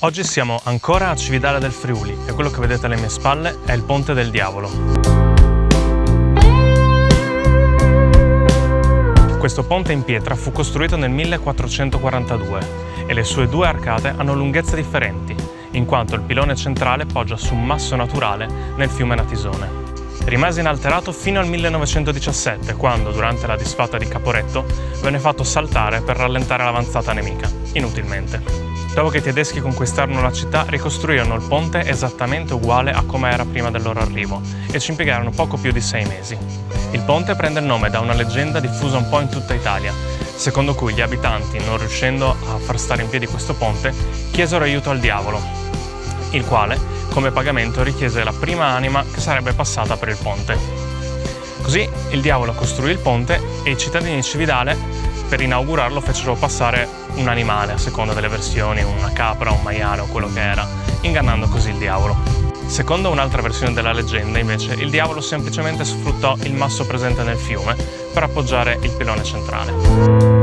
Oggi siamo ancora a Cividale del Friuli e quello che vedete alle mie spalle è il Ponte del Diavolo. Questo ponte in pietra fu costruito nel 1442 e le sue due arcate hanno lunghezze differenti, in quanto il pilone centrale poggia su un masso naturale nel fiume Natisone. Rimase inalterato fino al 1917, quando, durante la disfatta di Caporetto, venne fatto saltare per rallentare l'avanzata nemica, inutilmente. Dopo che i tedeschi conquistarono la città, ricostruirono il ponte esattamente uguale a come era prima del loro arrivo e ci impiegarono poco più di 6 mesi. Il ponte prende il nome da una leggenda diffusa un po' in tutta Italia, secondo cui gli abitanti, non riuscendo a far stare in piedi questo ponte, chiesero aiuto al diavolo, il quale, come pagamento, richiese la prima anima che sarebbe passata per il ponte. Così il diavolo costruì il ponte e i cittadini di Cividale, per inaugurarlo, fecero passare un animale, a seconda delle versioni, una capra, un maiale o quello che era, ingannando così il diavolo. Secondo un'altra versione della leggenda, invece, il diavolo semplicemente sfruttò il masso presente nel fiume per appoggiare il pilone centrale.